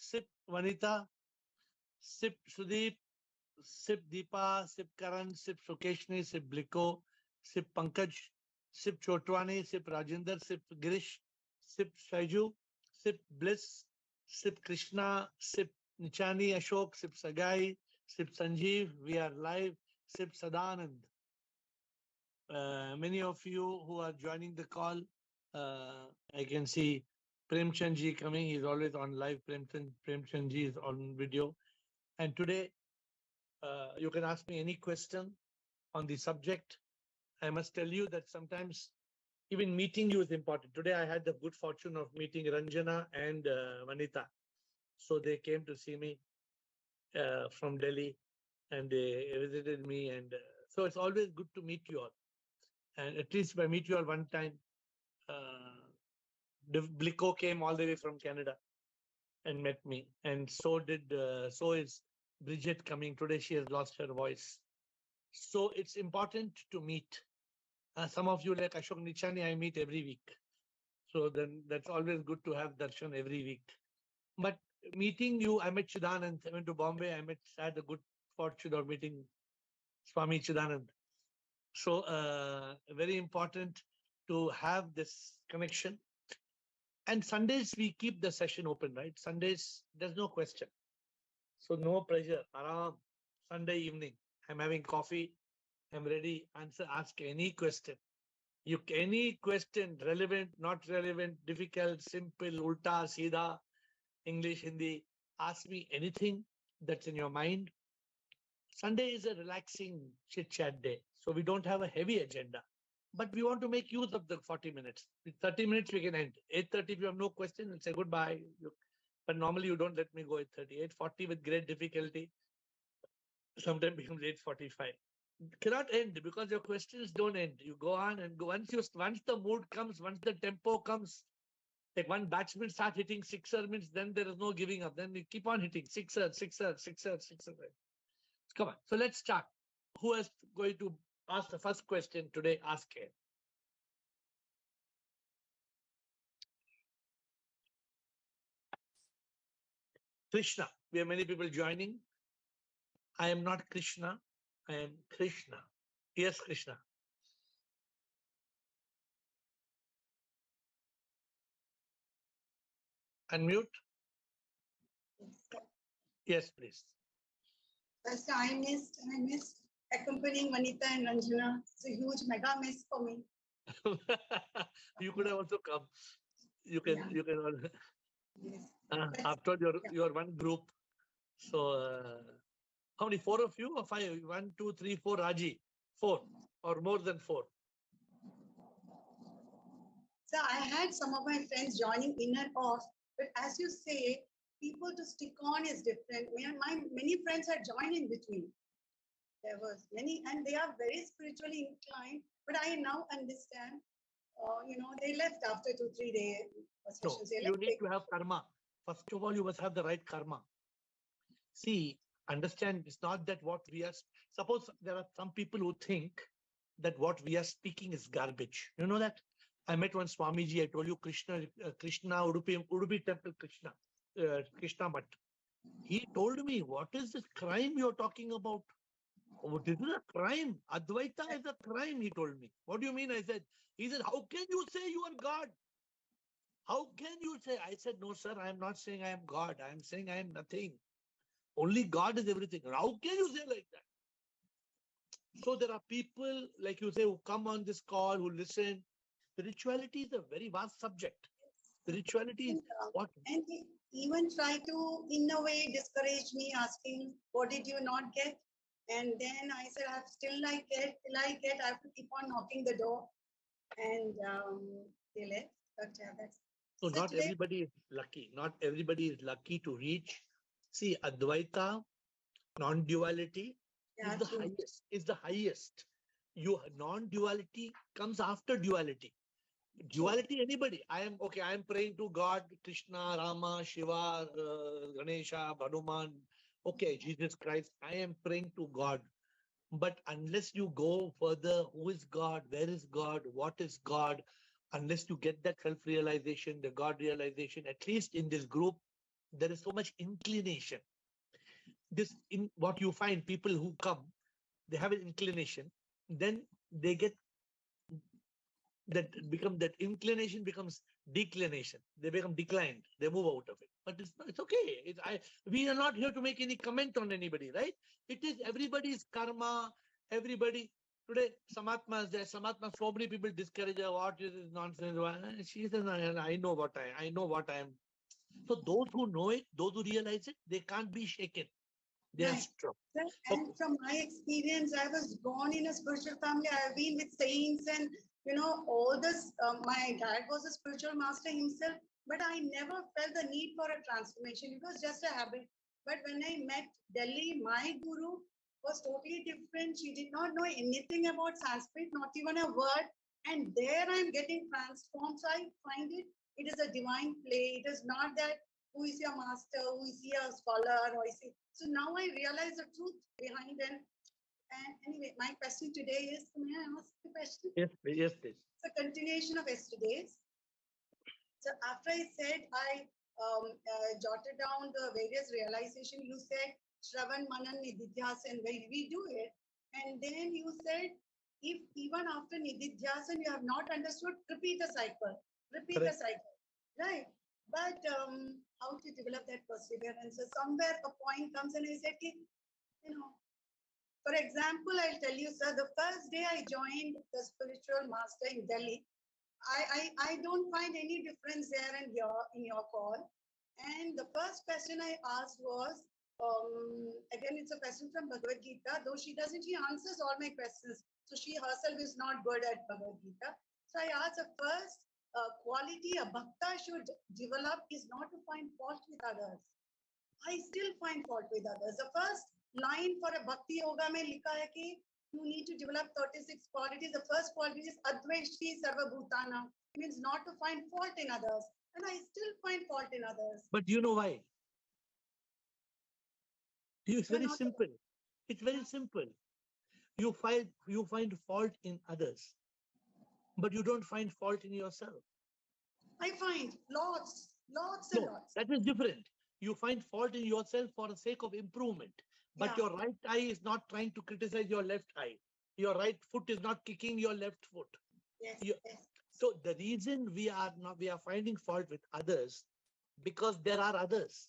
Sip Vanita, Sip Sudeep, Sip Deepa, Sip Karan, Sip Sukeshni, Sip Bliko, Sip Pankaj, Sip Chotwani, Sip Rajinder, Sip Girish, Sip Shaiju, Sip Bliss, Sip Krishna, Sip Nichani Ashok, Sip Sagai, Sip Sanjeev. We are live. Sip Sadanand. Many of you who are joining the call, I can see Premchandji coming. He's always on live. Premchandji is on video. And today, you can ask me any question on the subject. I must tell you that sometimes even meeting you is important. Today, I had the good fortune of meeting Ranjana and Vanita. So they came to see me from Delhi and they visited me. And so it's always good to meet you all. And at least if I meet you all one time, Bliko came all the way from Canada and met me. And so is Bridget coming. Today she has lost her voice. So it's important to meet. Some of you like Ashok Nichani, I meet every week. So then that's always good to have darshan every week. But meeting you, I met Chidanand. I went to Bombay. I had the good fortune of meeting Swami Chidanand. So very important to have this connection. And Sundays, we keep the session open, right? Sundays, there's no question. So no pressure. Aram, Sunday evening, I'm having coffee. I'm ready. Ask any question. Any question, relevant, not relevant, difficult, simple, ulta, seedha, English, Hindi. Ask me anything that's in your mind. Sunday is a relaxing chit-chat day. So we don't have a heavy agenda. But we want to make use of the 40 minutes. With 30 minutes, we can end. 8:30, if you have no question, we'll say goodbye. But normally you don't let me go 8:30. 8:40 with great difficulty. Sometimes becomes 8:45. Cannot end because your questions don't end. You go on and go. Once the mood comes, once the tempo comes, like one batsman starts hitting sixer means then there is no giving up. Then we keep on hitting sixer. Come on. So let's start. Who is going to ask the first question today? Ask him. Krishna. We have many people joining. I am not Krishna. I am Krishna. Yes, Krishna. Unmute. Yes, please. First, I missed accompanying Vanita and Ranjana. It's a huge mega miss for me. You could have also come. You can. Yeah. You can. Yes. After your one group. So how many? 4 of you or 5? 1, 2, 3, 4. Raji, 4 or more than 4. So I had some of my friends joining in and off, but as you say, people to stick on is different. Many friends had joined in between. There was many, and they are very spiritually inclined. But I now understand. They left after 2-3 days. No, you need to have karma. First of all, you must have the right karma. See, understand, it's not that what we are. Suppose there are some people who think that what we are speaking is garbage. You know that? I met one Swamiji. I told you Krishna, Udupi temple, Krishna Bhatt. He told me, what is this crime you're talking about? Oh, this is a crime. Advaita is a crime, he told me. What do you mean? He said, how can you say you are God? How can you say? I said, no, sir, I am not saying I am God. I am saying I am nothing. Only God is everything. How can you say like that? So there are people, like you say, who come on this call, who listen. Spirituality is a very vast subject. Spirituality is what? And he even try to, in a way, discourage me, asking, what did you not get? And then I said, till I get, I have to keep on knocking the door. And they left. But that's so not everybody is lucky. Not everybody is lucky to reach. See, Advaita, non-duality is the highest. Non-duality comes after duality. Duality, anybody. I am praying to God, Krishna, Rama, Shiva, Ganesha, Hanuman. Okay, Jesus Christ. I am praying to God. But unless you go further, who is God? Where is God? What is God? Unless you get that self-realization, the God realization, at least in this group, There is so much inclination. This in what you find people who come, they have an inclination, then they get that inclination becomes declination. They become declined. They move out of it. But it's okay. We are not here to make any comment on anybody, right? It is everybody's karma. Everybody today. Samatma is there. Samatma. So many people discourage her. What is this nonsense? She says, I know what I know what I am. So those who know it, those who realize it, they can't be shaken. They are Right. strong. And from my experience, I was born in a spiritual family. I've been with saints and, all this. My dad was a spiritual master himself, but I never felt the need for a transformation. It was just a habit. But when I met Delhi, my guru was totally different. She did not know anything about Sanskrit, not even a word. And there I'm getting transformed. So I find it is a divine play. It is not that who is your master, who is your scholar, or is he. So now I realize the truth behind them. And anyway, my question today is, may I ask the question? Yes, yes, please. It's a continuation of yesterday's. So after I said, I jotted down the various realization. You said Shravan, Manan, Nididhyasan, where we do it. And then you said, if even after Nididhyasan you have not understood, repeat the cycle. Repeat the Correct. cycle. Right. But how to develop that perseverance? So somewhere a point comes and I said, for example, I'll tell you, sir, the first day I joined the spiritual master in Delhi, I don't find any difference there and here in your call. And the first question I asked was, again, it's a question from Bhagavad Gita, though she answers all my questions. So she herself is not good at Bhagavad Gita. So I asked the first quality a bhakta should develop is not to find fault with others. I still find fault with others. The first line for a bhakti yoga mein likha hai ki you need to develop 36 qualities. The first quality is Advaishti Sarvabhutana, means not to find fault in others. And I still find fault in others. But you know why? It's You're very not. simple. It's very simple. You find fault in others, but you don't find fault in yourself. I find lots and No, lots. that is different. You find fault in yourself for the sake of improvement. But Yeah. your right eye is not trying to criticize your left eye. Your right foot is not kicking your left foot. Yes. You- Yes. so the reason we are finding fault with others because there are others.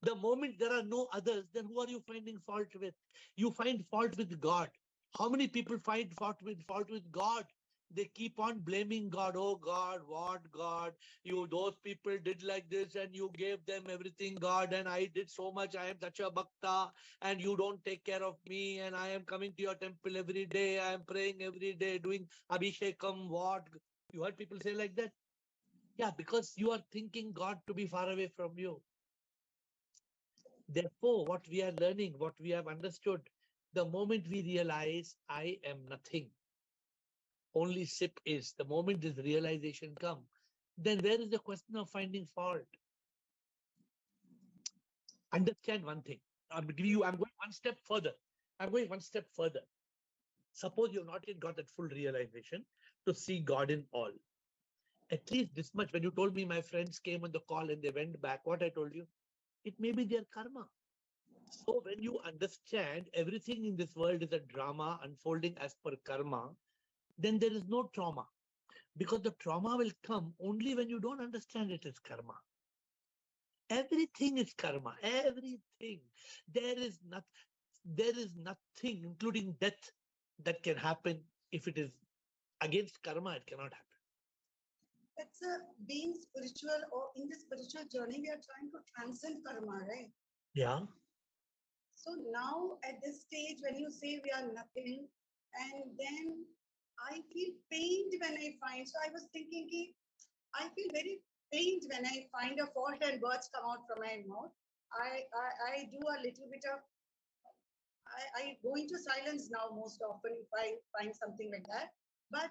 The moment there are no others, then who are you finding fault with? You find fault with God. How many people find fault with God? They keep on blaming God. Oh God, what God? Those people did like this, and you gave them everything, God, and I did so much. I am such a bhakta, and you don't take care of me, and I am coming to your temple every day. I am praying every day, doing abhishekam. What? You heard people say like that? Yeah, because you are thinking God to be far away from you. Therefore, what we are learning, what we have understood, the moment we realize I am nothing, only SIP is, the moment this realization comes, then where is the question of finding fault? Understand one thing. I'm going one step further. I'm going one step further. Suppose you have not yet got that full realization to see God in all. At least this much, when you told me my friends came on the call and they went back, what I told you, it may be their karma. So when you understand everything in this world is a drama unfolding as per karma, then there is no trauma. Because the trauma will come only when you don't understand it as karma. Everything is karma. Everything. There is nothing, including death, that can happen if it is against karma, it cannot happen. That's being spiritual or in the spiritual journey, we are trying to transcend karma, right? Yeah. So now at this stage, when you say we are nothing, and then I feel pained when I find. So I was thinking, I feel very pained when I find a fault and words come out from my mouth. I do a little bit of, I go into silence now most often if I find something like that. But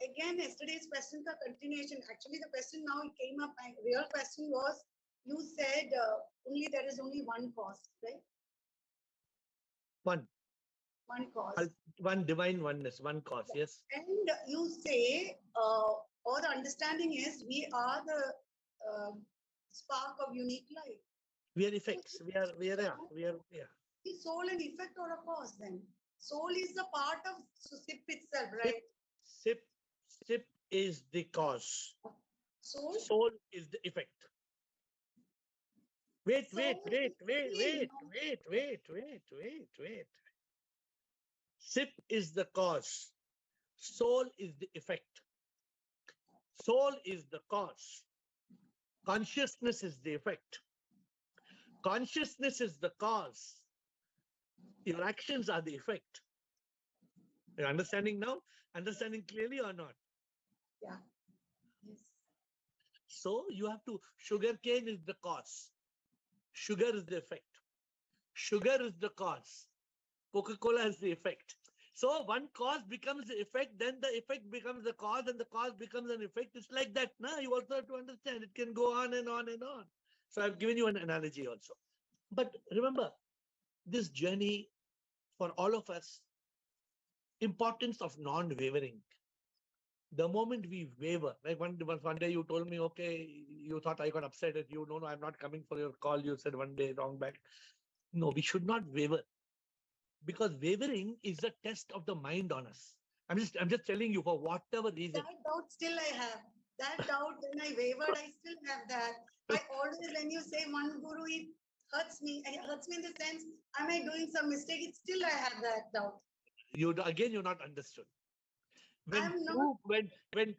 again, yesterday's question ka continuation. Actually, the question now it came up. My real question was, you said only there is only one cause, right? One. One cause. One divine oneness, one cause. Yes. And you say, or the understanding is we are the spark of unique light. We are So effects. We are. is soul an effect or a cause then? Soul is the part of SIP itself, Sip, right? sip, sip is the cause. Soul, Soul is the effect. Wait, wait, soul wait, is wait, feel, wait, no? wait, wait, wait, wait, wait. Sip is the cause. Soul is the effect. Soul is the cause. Consciousness is the effect. Consciousness is the cause. Your actions are the effect. You're understanding now? Understanding clearly or not? Yeah. Yes. So you have to, sugar cane is the cause. Sugar is the effect. Sugar is the cause. Coca-Cola is the effect. So one cause becomes the effect, then the effect becomes the cause, and the cause becomes an effect. It's like that. Now you also have to understand it can go on and on and on. So I've given you an analogy also. But remember, this journey for all of us, importance of non-wavering. The moment we waver, like one day you told me, okay, you thought I got upset at you. No, I'm not coming for your call. You said one day wrong back. No, we should not waver, because wavering is a test of the mind on us. I'm just telling you, for whatever reason. That doubt still I have. That doubt when I wavered, I still have that. I always, when you say one guru, it hurts me. It hurts me in the sense, am I doing some mistake? It still I have that doubt. You're not understood. When I'm not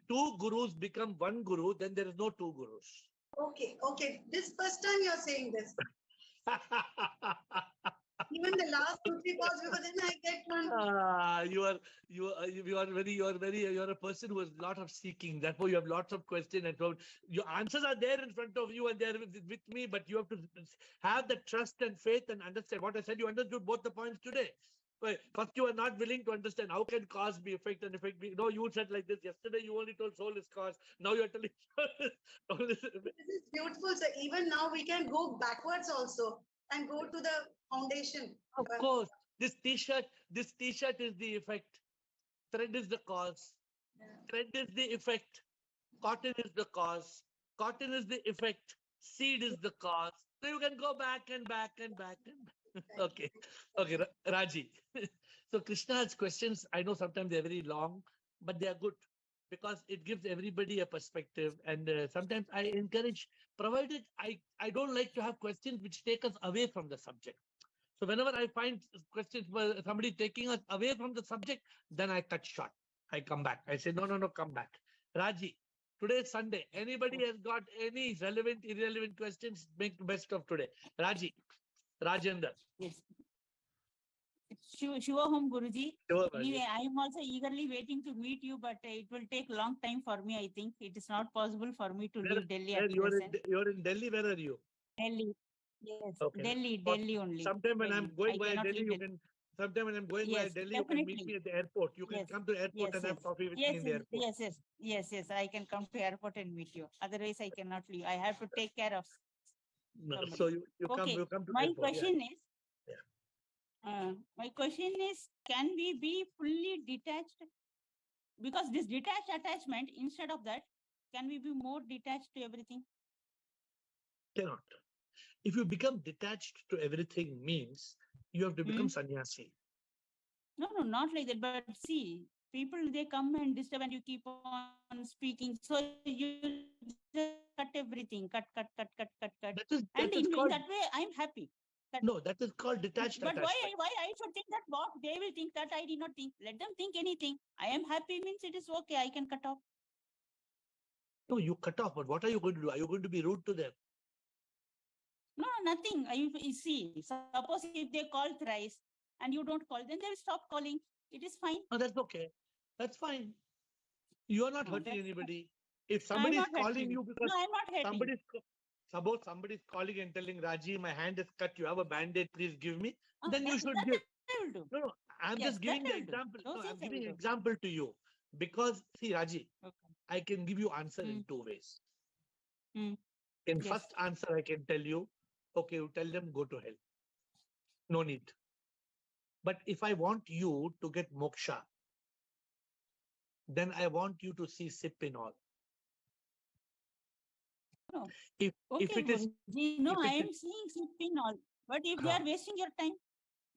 two gurus become one guru, then there is no two gurus. okay. Okay. This first time you're saying this. Even the last 2, 3 calls, because then I get one. You're a person who has a lot of seeking. Therefore, you have lots of questions, and so your answers are there in front of you and they're with me. But you have to have the trust and faith and understand what I said. You understood both the points today. First, you are not willing to understand how can cause be effect and effect be. No, you said like this yesterday. You only told soul is cause. Now you are telling This is beautiful. So even now we can go backwards also and go to the foundation. of course. This T-shirt is the effect. Thread is the cause. Yeah. Thread is the effect. Cotton is the cause. Cotton is the effect. Seed is the cause. So you can go back and back and back and back. Okay. Okay, Raji. So Krishna's questions, I know sometimes they're very long, but they are good because it gives everybody a perspective. And sometimes I encourage, provided I don't like to have questions which take us away from the subject. So whenever I find questions where somebody taking us away from the subject, then I cut short. I come back. I say, no, come back. Raji, today is Sunday. Anybody has got any relevant, irrelevant questions, make the best of today. Raji, Rajendra. Yes. Shiva Home Guruji. Sure, Anyway, I am also eagerly waiting to meet you, but it will take long time for me. I think it is not possible for me to leave Delhi at present. You're in Delhi. Where are you? Delhi. Yes, Okay. Delhi only. Sometime when I'm going I via cannot Delhi, leave you Delhi. can. Sometime when I'm going via Yes, Delhi, you can meet definitely. me at the airport. You can Yes, come to the airport yes, and have yes. coffee with me Yes, in the airport. yes. I can come to airport and meet you. Otherwise, I cannot leave. I have to take care of No, somebody. so you come Okay. to My airport. question is, Yeah. my question is, can we be fully detached? Because this detached attachment, instead of that, can we be more detached to everything? Cannot. If you become detached to everything, means you have to become sannyasi. No, not like that. But see, people, they come and disturb and you keep on speaking. So you just cut everything, cut. And in called that way, I'm happy. no. That is called detached But attachment. why I should think that what they will think that I did not think. Let them think anything. I am happy means it is okay. I can cut off. No, you cut off. But what are you going to do? Are you going to be rude to them? No, nothing. You see, suppose if they call thrice and you don't call, then they will stop calling. It is fine. No, that's okay. That's fine. You are not No, hurting anybody. If I'm somebody is not calling hurting. you because No, I'm not hurting. suppose somebody is calling and telling Raji, my hand is cut. You have a band-aid, please give me. Then you That should give. I will do. No, I'm Yes, just that giving I the will do. example. Those No, things I'm I will giving do. example to you because see, Raji, Okay. I can give you answer in two ways. Mm. In Yes. first answer, I can tell you, okay, you tell them go to hell. No need. But if I want you to get moksha, then I want you to see sip in all. No. If Okay, it is, Guruji. No, if I it is, am seeing sipping all. But if they huh. are wasting your time,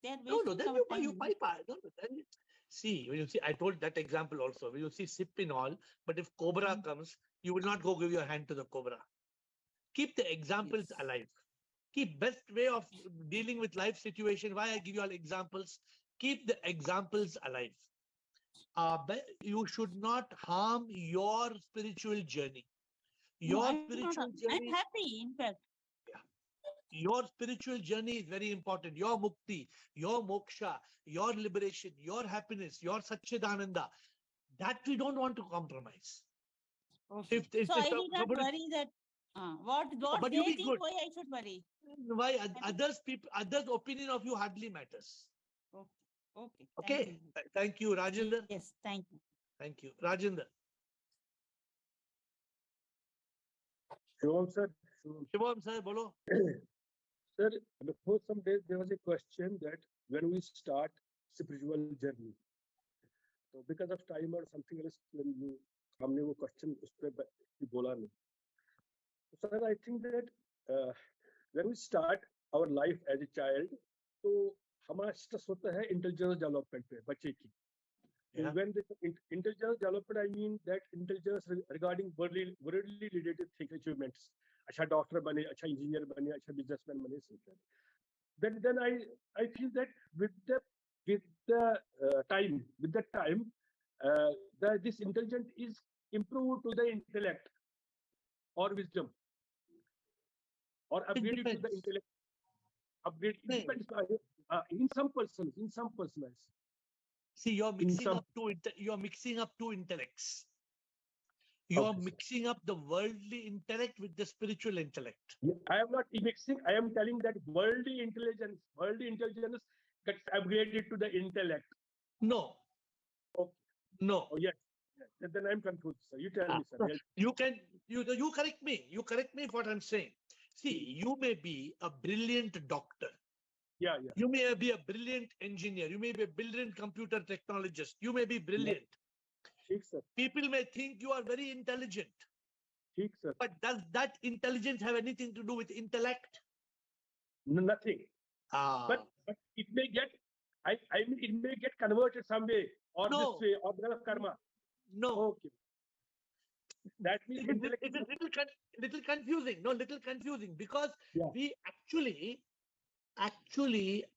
they are No, no, wasting then our you time. you bypass. No, no, then see, when you see, I told that example also. When you see sip in all, but if cobra comes, you will not go give your hand to the cobra. Keep the examples Yes. alive. Keep best way of dealing with life situation. Why I give you all examples? Keep the examples alive. You should not harm your spiritual journey. No, Your I'm not. spiritual I'm journey, happy, in fact. your spiritual journey is very important. Your mukti, your moksha, your liberation, your happiness, your satchidananda. That we don't want to compromise. Okay. So If I need not somebody, worry that what no, but you they be think, good. why I should worry. Why I'm- others' opinion of you hardly matters. Okay. Okay. Thank Okay. you. Thank you, Rajendra. Yes, thank you. Thank you, Rajendra. Shivam sir, Shivam. Shivam sir, bolo. Sir, before some days there was a question that when we start spiritual journey, so because of time or something else, when you हमने वो question उस पे बोला नहीं. So, sir, I think that when we start our life as a child, तो हमारा stress होता है intelligence development पे बच्चे की. Yeah. When the intelligence development, I mean that intelligence regarding worldly related things, achievements. अच्छा डॉक्टर बने, अच्छा इंजीनियर बने, अच्छा बिजनेसमैन बने, then I feel that with the time, this intelligence is improved to the intellect or wisdom or upgraded to the depends. intellect. Upgrade it No. depends in some persons. See, you're some- mixing up two intellects. You're Okay, sir. mixing up the worldly intellect with the spiritual intellect. Yeah, I am not mixing. I am telling that worldly intelligence gets upgraded to the intellect. No. Okay. No. Oh yes. Then I'm confused, sir. You tell me, sir. You correct me. You correct me what I'm saying. See, you may be a brilliant doctor. Yeah. You may be a brilliant engineer. You may be a brilliant computer technologist. You may be brilliant. ठीक sir. People may think you are very intelligent. ठीक sir. But does that intelligence have anything to do with intellect? Nothing. But it may get. I mean, it may get converted some way or No. this way or because of karma. No. Okay. That means intellect. It is little confusing. No, little confusing because Yeah. we actually,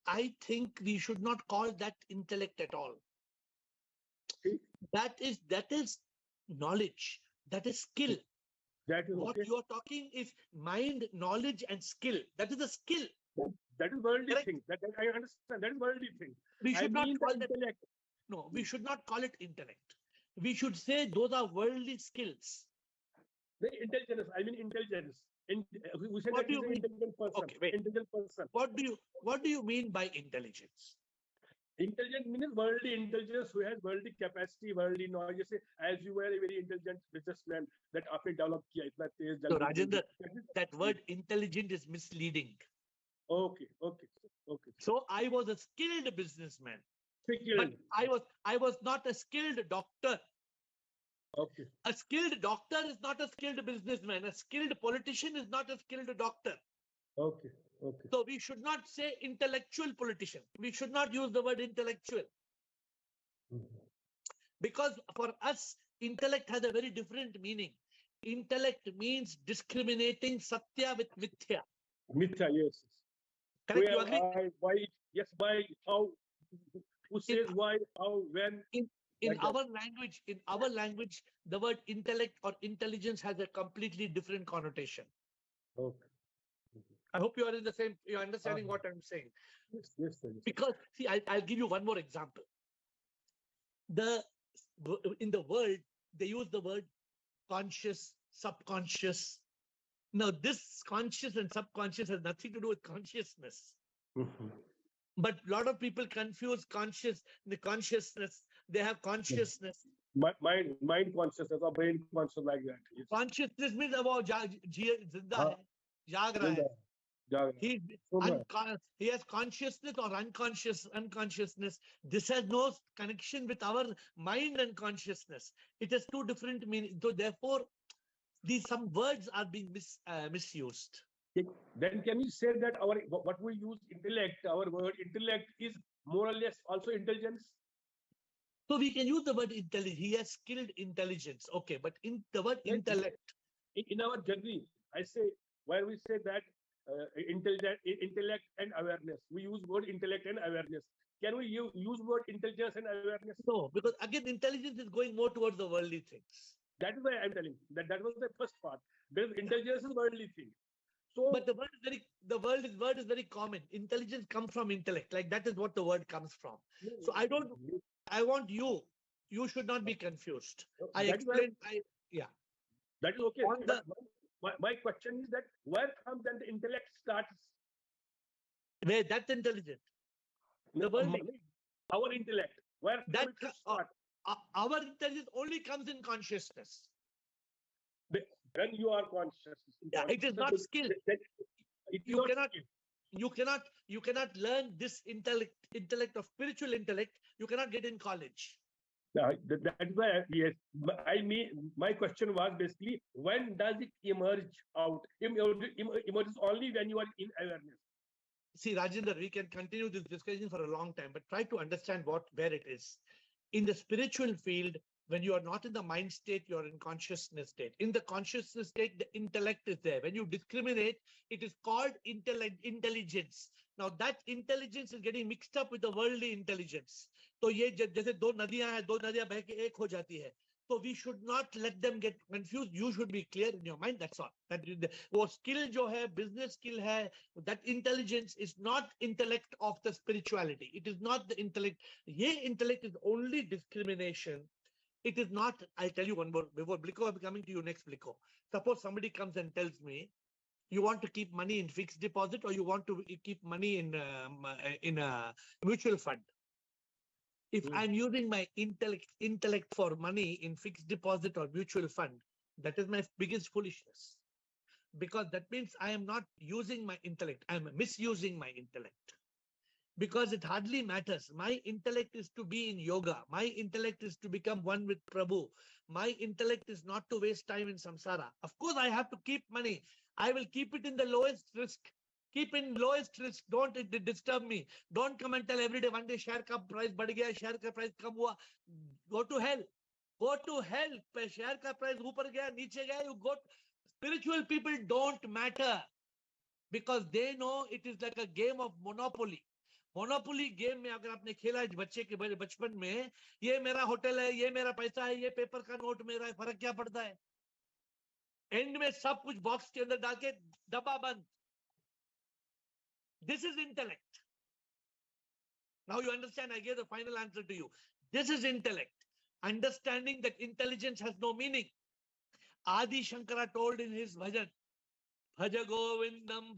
I think we should not call that intellect at all. See? That is knowledge. That is skill. That is What okay. you are talking is mind, knowledge, and skill. That is a skill. That is worldly Correct. thing. That I understand. That is worldly thing. We should not mean call the that. intellect. No, we should not call it intellect. We should say those are worldly skills. The intelligence. I mean intelligence. We say What that do is you an mean? intelligent person. Okay, wait. Intelligent person. What do you mean by intelligence? Intelligent means worldly intelligence who has worldly capacity, worldly knowledge. Say, as you were a very intelligent businessman that आपने develop किया इतना तेज So, जल्दी Rajendra, जल्दी. that word intelligent is misleading. Okay. So I was a skilled businessman, Skilled. but I was not a skilled doctor. Okay. A skilled doctor is not a skilled businessman. A skilled politician is not a skilled doctor. Okay. So we should not say intellectual politician. We should not use the word intellectual. Because for us, intellect has a very different meaning. Intellect means discriminating satya with mithya. Mithya, yes. Correct? You agree? Why? Yes. Why? How? Who says why? How? When? In Like that. our language, the word intellect or intelligence has a completely different connotation. Okay. I hope you're understanding what I'm saying. Yes. Because see, I'll give you one more example. In the world, they use the word conscious, subconscious. Now, this conscious and subconscious has nothing to do with consciousness. But a lot of people confuse the consciousness. They have consciousness. Mind consciousness or brain consciousness like that. Yes. Consciousness means about zinda hai, jaag raha hai. He has consciousness or unconsciousness. This has no connection with our mind and consciousness. It has two different meanings. So therefore, some words are being misused. Then can you say that our what we use intellect, our word intellect is more or less also intelligence? So we can use the word intelligence. He has skilled intelligence. Okay, but in the word Like, intellect, in our journey, I say where we say that intellect and awareness. We use word intellect and awareness. Can we use word intelligence and awareness? no, because again, intelligence is going more towards the worldly things. That is why I'm telling that was the first part. Because intelligence is worldly thing. So, But word is very common. Intelligence comes from intellect. Like that is what the word comes from. So I want you should not be confused. I that is why, explained, yeah. that is okay. On the, My question is that where comes then the intellect starts? where that's intelligent. The worldly. Our intellect. Where That it start? our intelligence only comes in consciousness. When you are conscious. Yeah, it is not skill. You cannot learn this intellect of spiritual intellect. You cannot get in college. That's why, yes. I mean, my question was basically, when does it emerge out? Emerges only when you are in awareness. See, Rajendra, we can continue this discussion for a long time, but try to understand where it is. In the spiritual field, when you are not in the mind state, you're in consciousness state. In the consciousness state, the intellect is there. When you discriminate, it is called intelligence. Now that intelligence is getting mixed up with the worldly intelligence. तो ये जैसे दो नदियां हैं, दो नदियां बह के एक हो जाती है. So we should not let them get confused. You should be clear in your mind. That's all. That वो skill जो है, business skill है, that intelligence is not intellect of the spirituality. It is not the intellect. Ye intellect is only discrimination. It is not. I'll tell you one more before Bliko. I'm coming to you next, Bliko. Suppose somebody comes and tells me, you want to keep money in fixed deposit or you want to keep money in a mutual fund. If I'm using my intellect for money in fixed deposit or mutual fund, that is my biggest foolishness. Because that means I am not using my intellect. I'm misusing my intellect. Because it hardly matters. My intellect is to be in yoga. My intellect is to become one with Prabhu. My intellect is not to waste time in samsara. Of course, I have to keep money. I will keep it in the lowest risk. Keep in lowest risk. Don't disturb me. Don't come and tell every day, one day share ka price बढ़ गया, share ka price कम हुआ. Go to hell. Go to hell. Share ka price ऊपर गया, नीचे गया. You go. Spiritual people don't matter because they know it is like a game of monopoly. Monopoly game में अगर आपने खेला है बच्चे के बचपन में, ये मेरा होटल है, ये मेरा पैसा है, ये पेपर का नोट मेरा है, फर्क क्या पड़ता है? एंड में सब कुछ बॉक्स के अंदर डाल के डब्बा बंद. This is intellect. Now you understand, I gave the final answer to you. This is intellect. Understanding that intelligence has no meaning. Adi Shankara told in his bhajan, Bhaja Govindam,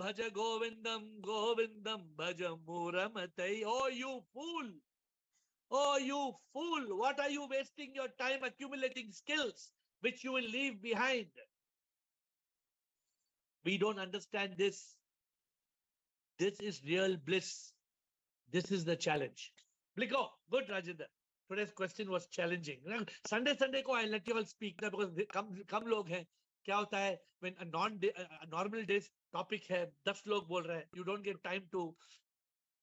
Govindam, Bhaja Muramatai. Oh, you fool. Oh, you fool. What are you wasting your time accumulating skills which you will leave behind? We don't understand this. This is real bliss. This is the challenge. Bliko, good, Rajendra. Today's question was challenging. Sunday को I let you all speak ना because कम लोग हैं. क्या होता है when a normal days topic है 10 लोग बोल रहे हैं, you don't get time to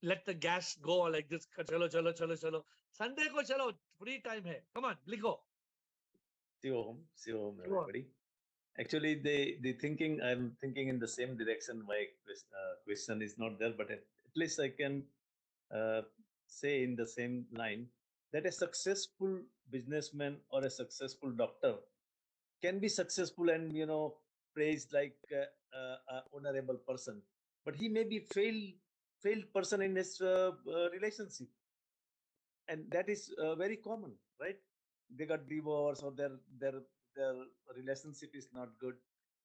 let the gas go like this. चलो. Sunday को चलो, free time है. Come on, Bliko. See you home, everybody. Actually, I'm thinking in the same direction. My question is not there, but at least I can say in the same line that a successful businessman or a successful doctor can be successful and praised like a honorable person, but he may be failed person in his relationship, and that is very common, right? They got divorced or their relationship is not good.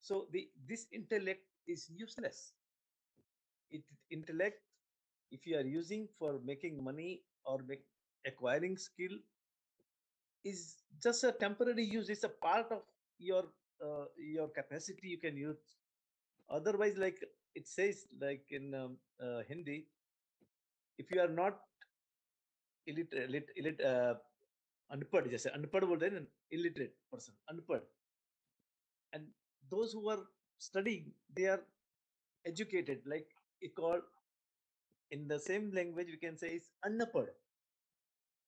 So this intellect is useless. Intellect, if you are using for making money or acquiring skill, is just a temporary use. It's a part of your capacity you can use. Otherwise, like it says, like in Hindi, if you are not illiterate, अनपढ़, जैसे अनपढ़ बोलते हैं ना, illiterate person, अनपढ़, and those who are studying, they are educated, like it called in the same language we can say is annapad.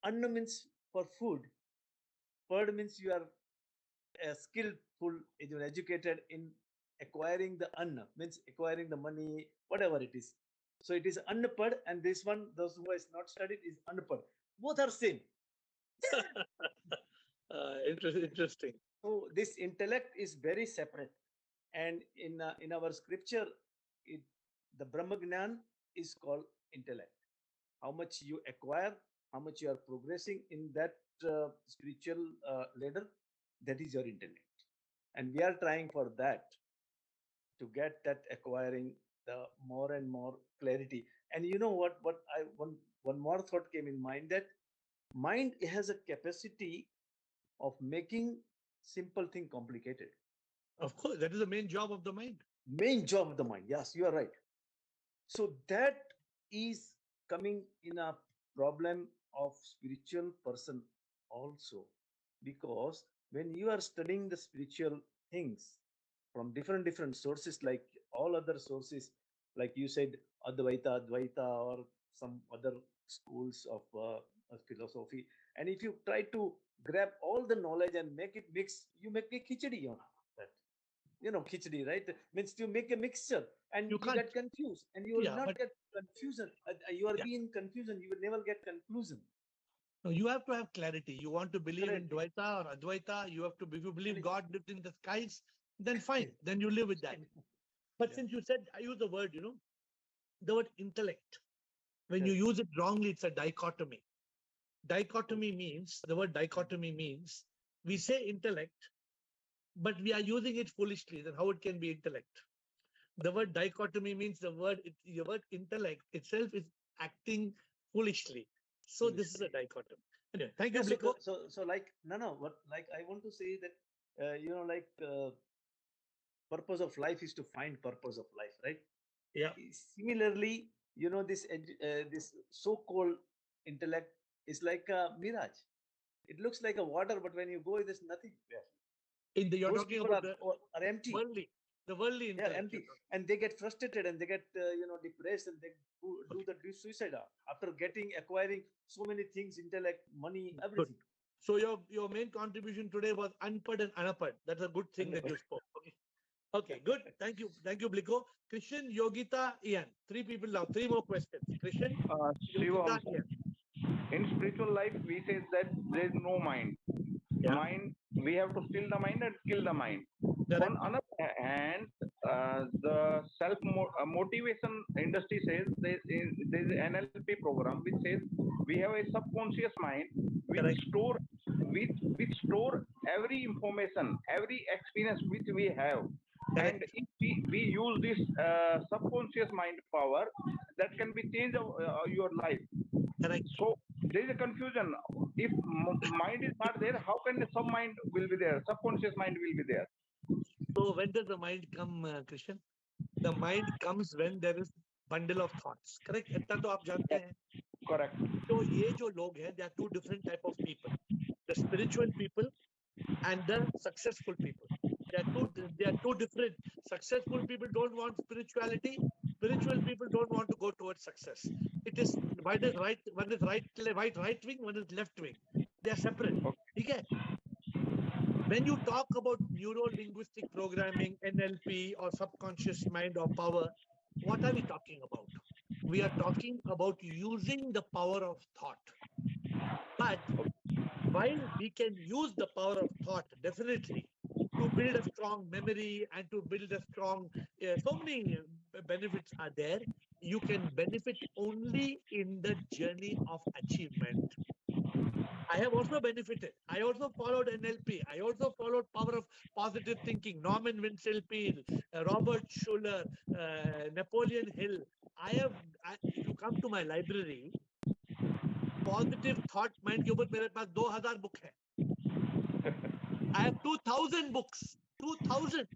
Anna means for food. Pad means you are skillful, you are educated in acquiring the anna, means acquiring the money, whatever it is. So it is annapad, and this one, those who has not studied, is annapad. Both are same. Interesting. So this intellect is very separate, and in our scripture, it, the Brahma Gnan is called intellect. How much you acquire, how much you are progressing in that spiritual ladder, that is your intellect, and we are trying for that, to get that acquiring the more and more clarity. And you know what I one more thought came in mind, that mind has a capacity of making simple thing complicated. Of course, that is the main job of the mind. Main job of the mind, yes, you are right. So that is coming in a problem of spiritual person also, because when you are studying the spiritual things from different sources, like all other sources, like you said, Advaita, or some other schools of philosophy, and if you try to grab all the knowledge and make it mix, you make a khichdi on that. Khichdi, right? Means you make a mixture, and You you can't. get confused, and you will Yeah, not but get confusion. You are yeah. being confusion, you will never get conclusion. No, you have to have clarity. You want to believe in Correct. Dvaita or Advaita, you have to, if you believe And God lived in the skies, then fine, then you live with that. But yeah, since you said, I use the word, the word intellect, when you correct. use it wrongly, it's a dichotomy. Oh, Dichotomy means, the word dichotomy means, we say intellect, but we are using it foolishly. Then how it can be intellect? The word dichotomy means the word intellect itself is acting foolishly. So this is a foolishly. dichotomy. Anyway, thank Yeah. you, Bliko. So like no. What like I want to say that like purpose of life is to find purpose of life, right? Yeah. Similarly, this so-called intellect is like a mirage. It looks like a water, but when you go, there's nothing there. You're Those talking people about are empty. worldly, the worldly Yeah, intellect. empty, and they get frustrated, and they get depressed, and they do suicide after acquiring so many things, intellect, money, Good. everything. So your main contribution today was unpad and anapad. That's a good thing that you spoke. Okay. Okay, good. Thank you, Bliko. Christian, Yogita, Ian. Three people now. Three more questions. Christian, Yogita, Shivam, Ian. in spiritual life, we say that there is no mind. Yeah. Mind, we have to still the mind and kill the mind. Correct. On another hand, the self motivation industry says there is an NLP program which says we have a subconscious mind Correct. which store every information, every experience which we have. Correct. And if we use this subconscious mind power, that can be change of your life. Correct. So there is a confusion. If mind is not there, how can the sub mind will be there? Subconscious mind will be there. So when does the mind come, Christian? The mind comes when there is bundle of thoughts. Correct? इतना तो आप जानते हैं. Correct. तो ये जो लोग हैं, there are two different type of people. The spiritual people and the successful people. They are two different. Successful people don't want spirituality. Spiritual people don't want to go towards success. It is one is right wing, one is left wing. They are separate. Okay. When you talk about neuro-linguistic programming, NLP, or subconscious mind or power, what are we talking about? We are talking about using the power of thought. But while we can use the power of thought, definitely, to build a strong memory and to build a strong, so many benefits are there, you can benefit only in the journey of achievement. I have also benefited. I also followed NLP. I also followed power of positive thinking. Norman Vincent Peale, Robert Schuller, Napoleon Hill. If you come to my library, positive thought mind के ऊपर मेरे पास 2000 book है. I have 2000 books. 2000.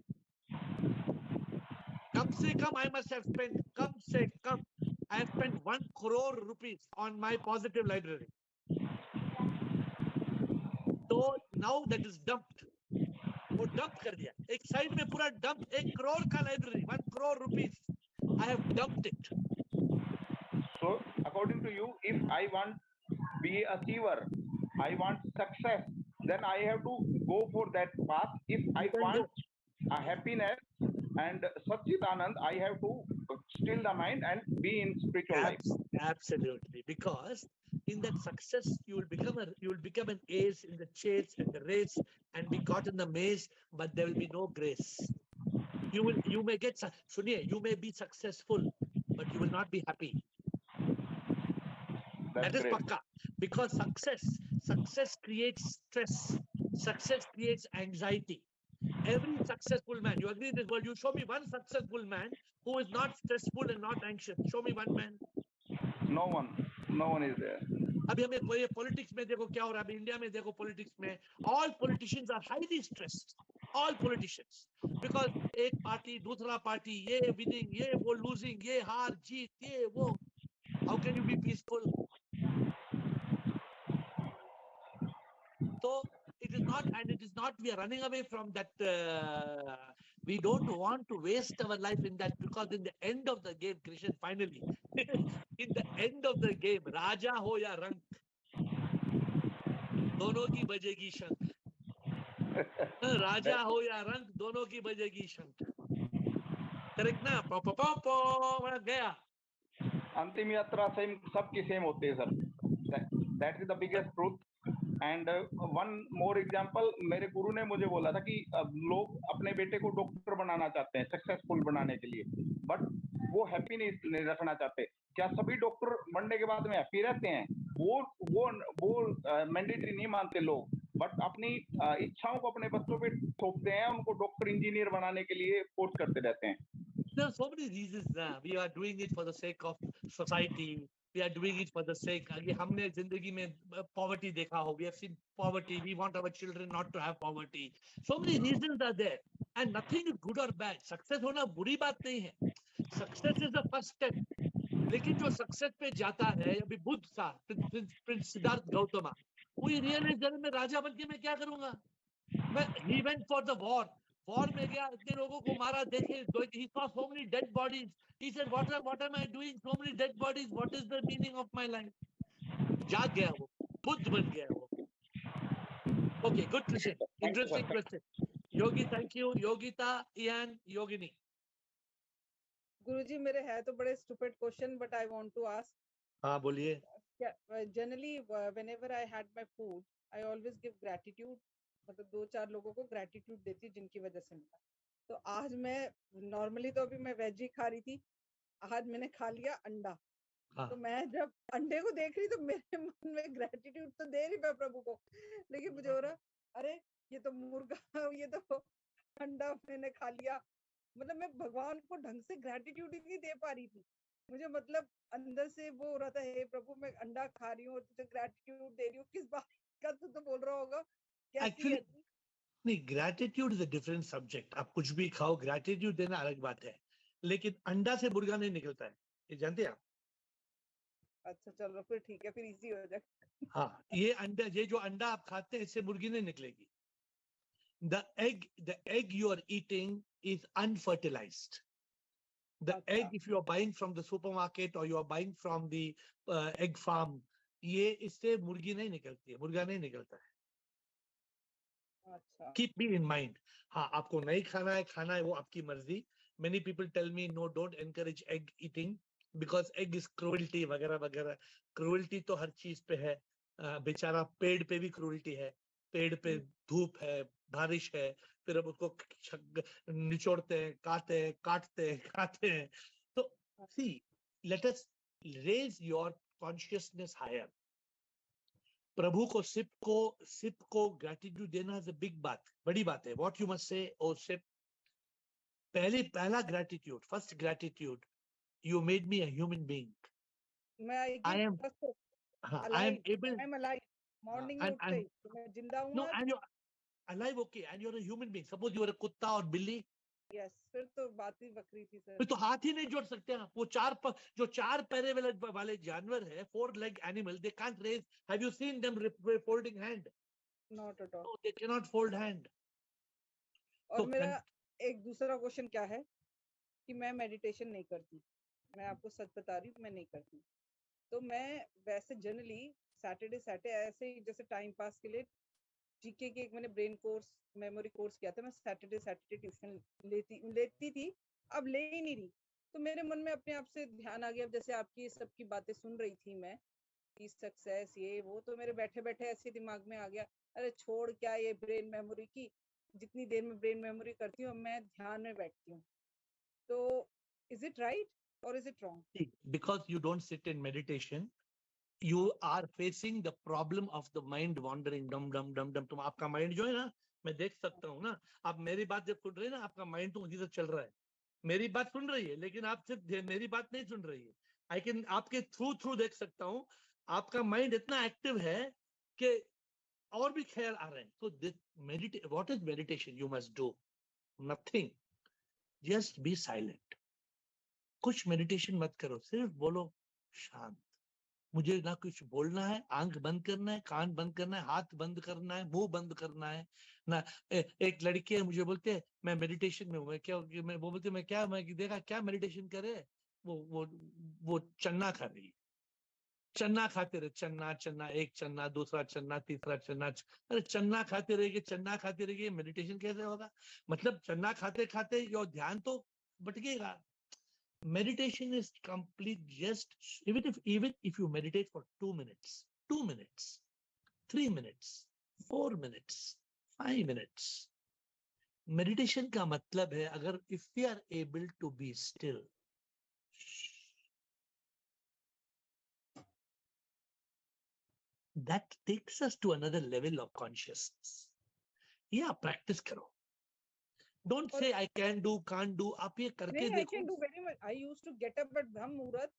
कम से कम I must have spent. कम से कम I have spent 1 crore rupees on my positive library. So now that is dumped. वो dump कर दिया एक साइड में पूरा डंप 1 crore का library 1 crore rupees I have dumped it. So according to you, if I want be a achiever, I want success, then I have to go for that path. If I You can want a happiness and Satchitanand, I have to still the mind and be in spiritual life. Absolutely, because in that success you will become an ace in the chase and the race and be caught in the maze, but there will be no grace. You may get Suniye, you may be successful, but you will not be happy. That's That is great. pakka, because success creates stress. Success creates anxiety. Every successful man, you agree in this world, you show me one successful man who is not stressful and not anxious. Show me one man. No one is there. अभी हमें politics में देखो क्या हो रहा है, अभी India में देखो पॉलिटिक्स में all politicians are highly stressed. All politicians, because एक पार्टी दूसरा पार्टी, ये winning, ये वो losing, ये हार जीत, ये वो. How can you be peaceful? So it is not, and it is not, we are running away from that. We don't want to waste our life in that, because in the end of the game, Krishnan, finally, in the end of the game, Raja ho ya rank, दोनों की बजेगी शंख. राजा हो या रंक, दोनों की बजेगी शंख. Correct ना? पो गया. अंतिम यात्रा सेम, सबकी सेम होती है sir. That is the biggest truth. And one more example, मेरे गुरु ने मुझे बोला था कि लोग अपने बेटे को डॉक्टर बनाना चाहते हैं सक्सेसफुल बनाने के लिए, बट वो हैप्पी नहीं रखना चाहते. क्या सभी डॉक्टर बनने के बाद में हैप्पी रहते हैं? वो मैंडेटरी नहीं मानते लोग, बट अपनी इच्छाओं को अपने बच्चों पे थोपते हैं, उनको डॉक्टर इंजीनियर बनाने के लिए फोर्स करते रहते हैं. There are so many reasons now. We are doing it for the sake of society. We are doing it for the sake. हमने जिंदगी में poverty देखा हो. We have seen poverty. We want our children not to have poverty. So many reasons are there, and nothing is good or bad. Success होना बुरी बात नहीं है. Success is the first step. लेकिन जो success पे जाता है, अभी बुद्ध था, प्रिंस सिद्धार्थ गौतम, वो realize जब मैं राजा बन के मैं क्या करूँगा? He went for the war. War में गया, इतने लोगों को मारा, देखे, he saw so many dead bodies. He said, what am I doing? So many dead bodies. What is the meaning of my life? जाग गया वो, बुद्ध बन गया वो. Okay, good question. Interesting question. Yogi, thank you. Yogita, Ian, Yogini. गुरुजी, मेरे है तो बड़े stupid question, but I want to ask. हाँ बोलिए. Generally, whenever I had my food, I always give gratitude. मतलब 2-4 लोगों को ग्रेटिट्यूड देती जिनकी वजह से मिला. तो आज मैं नॉर्मली तो अभी मैं वेज ही खा रही थी, आज मैंने खा लिया अंडा. तो मैं जब अंडे को देख रही तो मेरे मन में ग्रेटिट्यूड तो दे रही मैं प्रभु को, लेकिन मुझे हो रहा अरे ये तो मुर्गा, ये तो अंडा मैंने खा लिया. मतलब मैं भगवान को ढंग से ग्रेटिट्यूड ही नहीं दे पा रही थी. मुझे मतलब अंदर से वो हो रहा था, हे प्रभु मैं अंडा खा रही हूँ, तुझे ग्रेटिट्यूड दे रही हूँ, किस बात का तू तो बोल रहा होगा. Actually, नहीं, gratitude is a different subject. आप कुछ भी खाओ, gratitude देना अलग बात है, लेकिन अंडा से मुर्गा नहीं निकलता है, ये जानते हैं आप? अच्छा चलो फिर ठीक है, फिर इजी हो जाए. हाँ, ये जो अंडा आप खाते हैं, इससे मुर्गी नहीं निकलेगी. The egg you are eating is unfertilized. The egg, if you are buying from the supermarket or you are buying from the egg farm, ये इससे मुर्गी नहीं निकलती है, मुर्गा नहीं निकलता है. Keep me in mind. हाँ, आपको नहीं खाना है वो आपकी मर्जी. Many people tell me no, don't encourage egg eating because egg is cruelty वगैरह वगैरह. Cruelty तो हर चीज पे है. बेचारा पेड़ पे भी cruelty है. पेड़ पे धूप है, बारिश है, फिर अब उसको निचोड़ते हैं, काटते हैं, खाते हैं. तो see, let us raise your consciousness higher. प्रभु को सिप को ग्रेटिट्यूड देना is a big बात, बड़ी बात है. What you must say, oh sip, पहला gratitude, first gratitude, you made me a human being. I am able. I'm alive. Morning में उठते ही मैं जिंदा हूँ. No, and you're alive, okay, and you're a human being. Suppose you are a कुत्ता और बिल्ली. Yes, फिर तो बात ही बकरी थी सर. फिर तो हाथ ही नहीं जोड़ सकते आप. वो जो चार पैरे वाले जानवर है, 4-leg animal, they can't raise. Have you seen them folding hand? Not at all. No, they cannot fold hand. और So, मेरा एक दूसरा क्वेश्चन क्या है कि मैं मेडिटेशन नहीं करती, मैं आपको सच बता रही हूँ, मैं नहीं करती। तो मैं वैसे जनरली सैटरडे सैटरडे ऐसे ही जैसे टाइम पास के लिए जीके के एक मैंने ब्रेन कोर्स मेमोरी कोर्स किया था, मैं सैटरडे सैटरडे ट्यूशन लेती थी, अब ले ही नहीं रही। तो मेरे मन में अपने आप से ध्यान आ गया, जैसे आपकी सबकी बातें सुन रही थी मैं कि सक्सेस ये वो, तो मेरे बैठे बैठे ऐसे दिमाग में आ गया, अरे छोड़ क्या ये ब्रेन मेमोरी की, जितनी देर में ब्रेन मेमोरी करती हूँ मैं ध्यान में बैठती हूँ। तो इज इट राइट और is it wrong? see, because you don't sit in meditation, you are facing the problem of the mind wandering. Dum dum dum dum. तुम आपका mind जो है ना, मैं देख सकता हूँ ना, आप मेरी बात जब सुन रहे हैं ना, आपका mind तो उसी से चल रहा है। मेरी बात सुन रही है, लेकिन आप सिर्फ मेरी बात नहीं सुन रही है। आई कैन आपके थ्रू देख सकता हूँ, आपका माइंड इतना एक्टिव है कि और भी ख्याल आ रहे हैं। तो this what is meditation? You must do nothing, just be silent. कुछ मेडिटेशन मत करो, सिर्फ बोलो शांत। मुझे ना कुछ बोलना है, आंख बंद करना है, कान बंद करना है, हाथ बंद करना है, मुंह बंद करना है ना। एक लड़की है, मुझे बोलते हैं मैं मेडिटेशन में हूँ। मैं क्या, मैं वो बोलते मैं क्या, मैं देखा क्या मेडिटेशन करे, वो चन्ना खा रही है। चन्ना खाते रहे, चन्ना चन्ना, एक चन्ना, दूसरा चन्ना, तीसरा चन्ना। अरे चन्ना खाते रहेगी, चन्ना खाते रहेगी, मेडिटेशन कैसे होगा? मतलब चन्ना खाते खाते यो ध्यान तो भटकेगा। Meditation is complete. Just even if you meditate for 2 minutes, 2 minutes, 3 minutes, 4 minutes, 5 minutes. Meditation का मतलब है, अगर if we are able to be still, that takes us to another level of consciousness. Yeah, practice करो. Don't say I can do, can't do. आप ये करके नहीं, I देखो. can do very much. I used to get up at ब्रह्म मुहूर्त.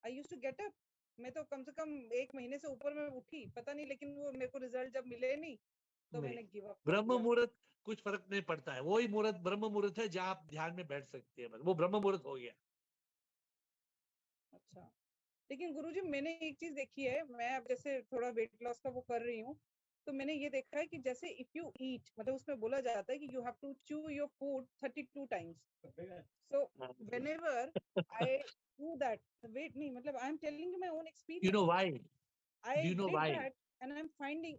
I used to get up. मैं तो कम से कम 1 महीने से ऊपर में उठी, पता नहीं, लेकिन वो मेरे को रिजल्ट जब मिले नहीं तो नहीं, मैंने गिव अप कर ब्रह्म दिया। मुहूर्त कुछ फर्क नहीं पड़ता है। वही मुहूर्त ब्रह्म मुहूर्त है जहाँ आप ध्यान में बैठ सकते हैं, बस वो ब्रह्म मुहूर्त हो गया। अच्छा, लेकिन गुरुजी मैंने एक चीज देखी है, मैं अब जैसे थोड़ा वेट लॉस का वो कर रही हूँ, तो मैंने ये देखा है कि जैसे इफ यू ईट, मतलब उसमें बोला जाता है कि you have to chew your food 32 times. So whenever I do that, wait नहीं, मतलब I am telling you my own You know experience, why? I Do you know did why? that and I'm finding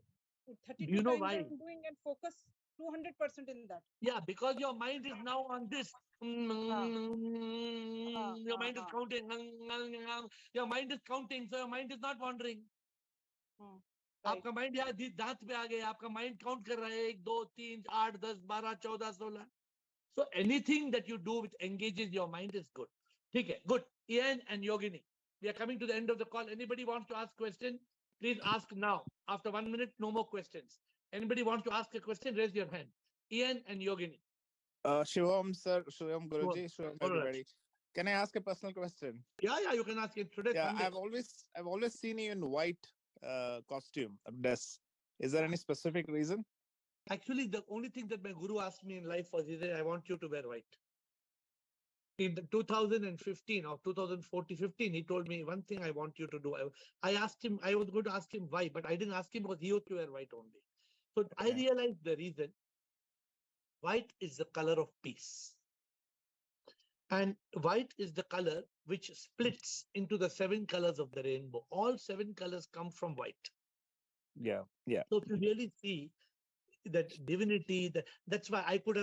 Do 32 you know times why? I'm doing and focus 200% in that. Yeah, because your mind is now on this. हाँ, Your mind is हाँ, counting. Your mind is counting, so your mind is not wandering. right. आपका mind यहाँ दांत पे आ गया, आपका mind count कर रहा है 1 2 3 8 10 12 14 16। So anything that you do which engages your mind is good. ठीक है, good. Ian and Yogini, we are coming to the end of the call. Anybody wants to ask question? Please ask now. After 1 minute, no more questions. Anybody wants to ask a question? Raise your hand. Ian and Yogini. Shivam sir, Shivam Sure. Guruji, Shivam All right. everybody. Can I ask a personal question? Yeah, you can ask it today. Yeah, Sunday. I've always seen you in white costume, dress. Is there any specific reason? Actually, the only thing that my guru asked me in life was, he said, I want you to wear white. In the 2015 or 2014-15, he told me one thing I want you to do. I asked him, I was going to ask him why, but I didn't ask him because he used to wear white only. So I Okay. realized the reason. White is the color of peace. And white is the color which splits into the 7 colors of the rainbow. All 7 colors come from white. Yeah, yeah. So if you really see that divinity, that's why I could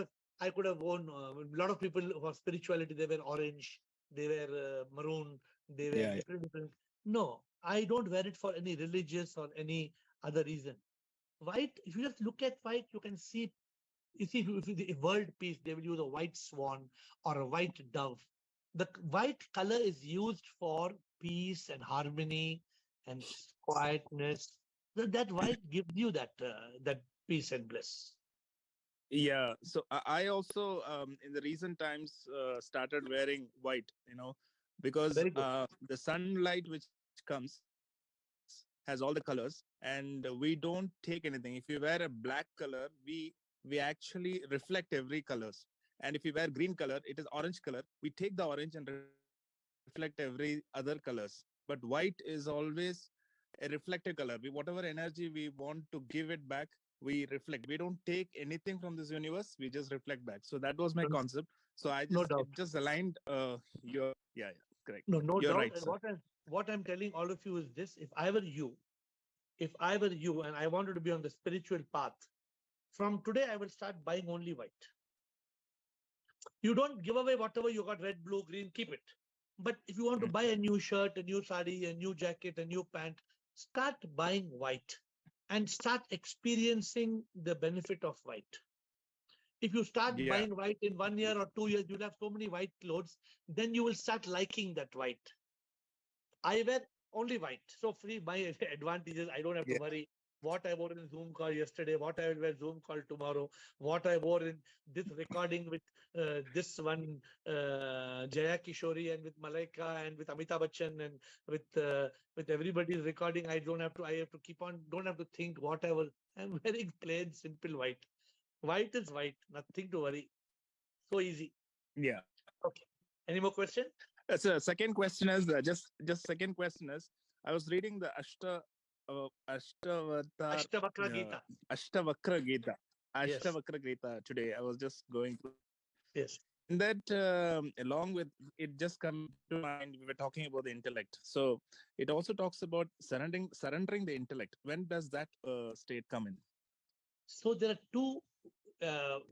have worn a lot of people for spirituality, they were orange, they were maroon, they were Yeah, yeah. different. No, I don't wear it for any religious or any other reason. White, if you just look at white, you can see, you see, if the world peace, they will use a white swan or a white dove. The white color is used for peace and harmony and quietness. That white gives you that peace and bliss. Yeah. So I also in the recent times started wearing white, because Very good. the sunlight which comes has all the colors, and we don't take anything. If you wear a black color, we actually reflect every colors. And if you wear green color, it is orange color. We take the orange and reflect every other colors. But white is always a reflected color. We whatever energy we want to give it back, we reflect. We don't take anything from this universe. We just reflect back. So that was my No, concept. So I no just doubt. it just aligned. Your correct. No You're doubt. right, And sir. what I'm telling all of you is this: if I were you, and I wanted to be on the spiritual path, from today I will start buying only white. You don't give away whatever you got, red, blue, green, keep it. But if you want to buy a new shirt, a new sari, a new jacket, a new pant, start buying white and start experiencing the benefit of white. If you start Yeah. buying white in 1 year or 2 years, you'll have so many white clothes, then you will start liking that white. I wear only white. So free my advantages. I don't have to Yeah. worry what I wore in Zoom call yesterday, what I will wear Zoom call tomorrow, what I wore in this recording with this one Jaya Kishori and with Malaika and with Amitabh Bachchan and with everybody's recording. I have to keep on, don't have to think whatever. I'm wearing plain, simple white. White is white, nothing to worry. So easy. Yeah. Okay. Any more questions? So second question is just second question is I was reading the Ashtavatar Ashtavakra Gita. Ashtavakra Gita. Yes. Ashtavakra Gita today. I was just going through. Yes. In that, along with it, just come to mind. We were talking about the intellect. So it also talks about surrendering the intellect. When does that state come in? So there are two.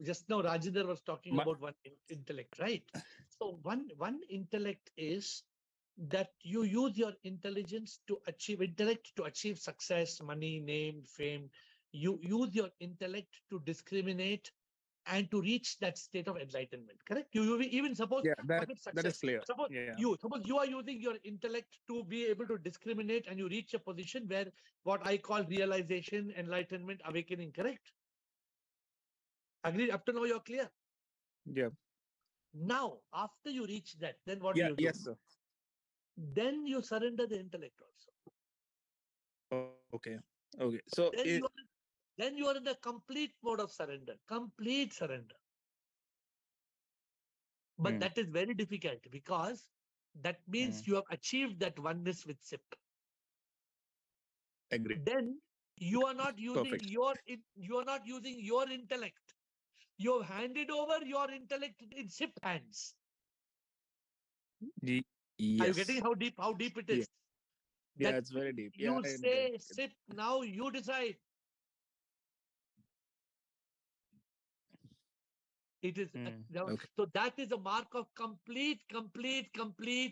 Just now, Rajendra was talking about one intellect, right? So one intellect is that you use your intelligence to achieve success, money, name, fame. You use your intellect to discriminate and to reach that state of enlightenment. Correct? You even suppose Yeah, forget that success. is clear. Suppose Yeah. you are using your intellect to be able to discriminate, and you reach a position where what I call realization, enlightenment, awakening. Correct? Agreed. Up to now, you're clear. Yeah. Now, after you reach that, then what Yeah. do you do? Yes, sir. Then you surrender the intellect also. Okay. Okay. So Then you are in the complete mode of surrender. Complete surrender. But that is very difficult because that means you have achieved that oneness with SIP. Agree. Then you are not using Perfect. your intellect. You have handed over your intellect in SIP hands. Yes. Are you getting how deep it is? Yeah, it's very deep. Yeah, You say SIP, now you decide. It is okay. So that is a mark of complete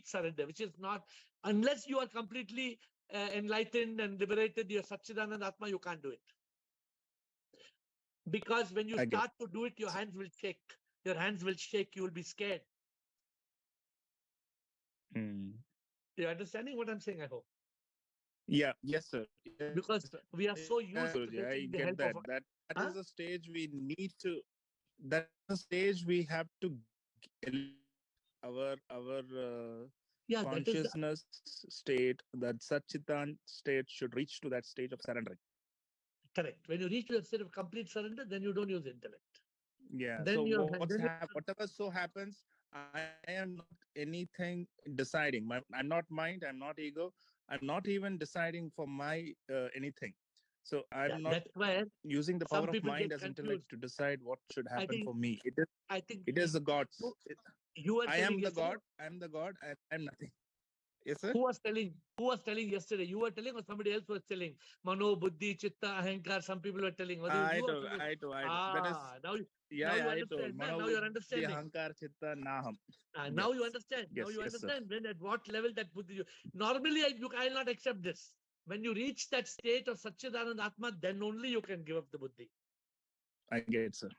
surrender, which is not, unless you are completely enlightened and liberated, your Satchidanand Atma, you can't do it. Because when you start to do it, your hands will shake. Your hands will shake. You will be scared. You're understanding what I'm saying, I hope. Yeah. Yes, sir. Yes, because sir. we are so used to I taking the get help that. of. That is a stage we need to. That's a stage we have to our consciousness state, that Satchitan state should reach to that stage of surrendering. Correct. When you reach to that state of complete surrender, then you don't use intellect. Yeah. Then so whatever so happens, I am not anything deciding. I'm not mind. I'm not ego. I'm not even deciding for my anything. So I'm not using the power of mind as intellect to decide what should happen for me. It is the God's. I am the God. I'm the God. And I'm nothing. Yes, sir. Who was telling yesterday? You were telling, or somebody else was telling? Mano, Buddhi, Chitta, Ahankar. Some people were telling. I know. That is. Now you understand. Now you're understanding. Ahankar, Chitta, Naham. Now you understand. Yes, now you yes, understand. When at what level that Buddhi. Normally, I'll not accept this. When you reach that state of Satchidanand Atma, then only you can give up the Buddhi. I get it, sir.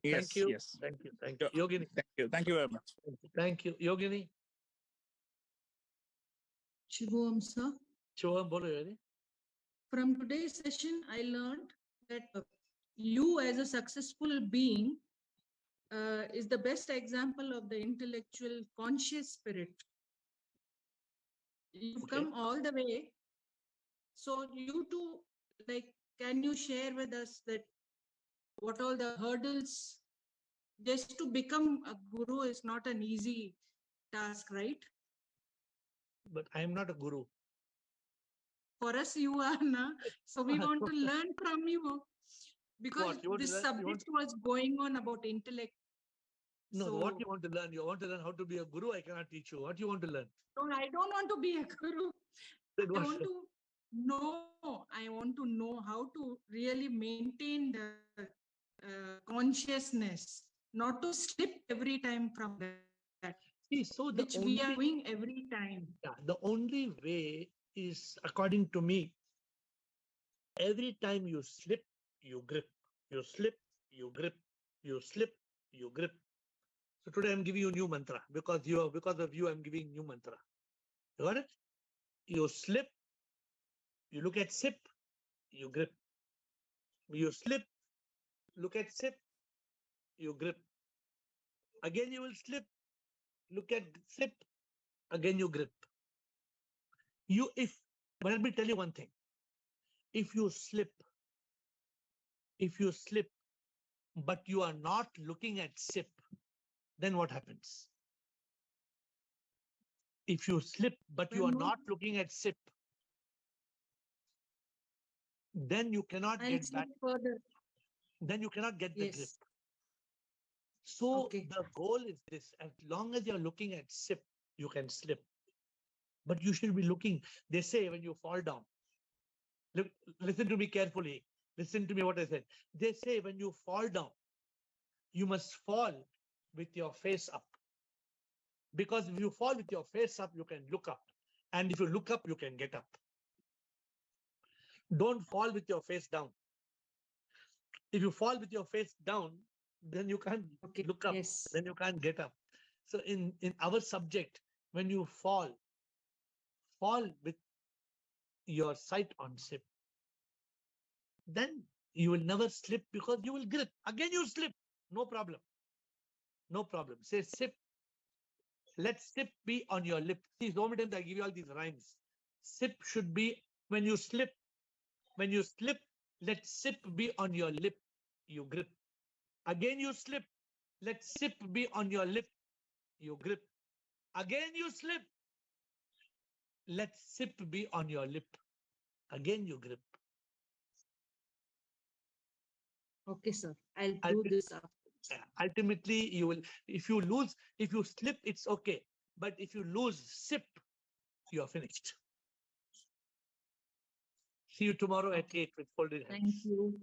Yes, thank you. Yes. Thank you. Thank you. Yogini. Thank you very much. Thank you. Yogini. Shubham, sir. Shubham, bolo Yogini. From today's session, I learned that you as a successful being is the best example of the intellectual conscious spirit. You've come all the way. So you too, can you share with us that what all the hurdles just to become a guru is not an easy task, right? But I am not a guru. For us, you are na. So we want to learn from you because What you want this to learn? You want subject was going on about intellect. no, So what you want to learn? You want to learn how to be a guru? I cannot teach you. What you want to learn? no, I don't want to be a guru. Then I what? want to know. I want to know how to really maintain the consciousness, not to slip every time from that, See, so the which we are only doing every time. yeah, the only way is, according to me, every time you slip, you grip. You slip, you grip. You slip, you grip. So today I'm giving you new mantra because of you I'm giving new mantra. You got it? You slip, you look at sip, you grip. You slip, look at sip, you grip. Again you will slip, look at sip, again you grip. But let me tell you one thing. If you slip, but you are not looking at sip, then what happens? If you slip, but you are Then not looking at sip, then you cannot I'll get slip back. further. Then you cannot get the grip. Yes. So Okay. the goal is this: as long as you're looking at sip, you can slip. But you should be looking. They say when you fall down, look, listen to me carefully. Listen to me what I said. They say when you fall down, you must fall with your face up. Because if you fall with your face up, you can look up. And if you look up, you can get up. Don't fall with your face down. If you fall with your face down, then you can't look up. Yes. Then you can't get up. So in our subject, when you fall with your sight on sip, then you will never slip because you will grip. Again you slip. No problem. No problem. Say sip. Let sip be on your lip. See, so many times I give you all these rhymes. Sip should be when you slip. When you slip, let sip be on your lip. You grip. Again you slip. Let sip be on your lip. You grip. Again you slip. Let sip be on your lip. Again you grip. Okay, sir. I'll do this after. Ultimately, you will, if you slip, it's okay. But if you lose sip, you are finished. See you tomorrow at 8 with folded hands. Thank you.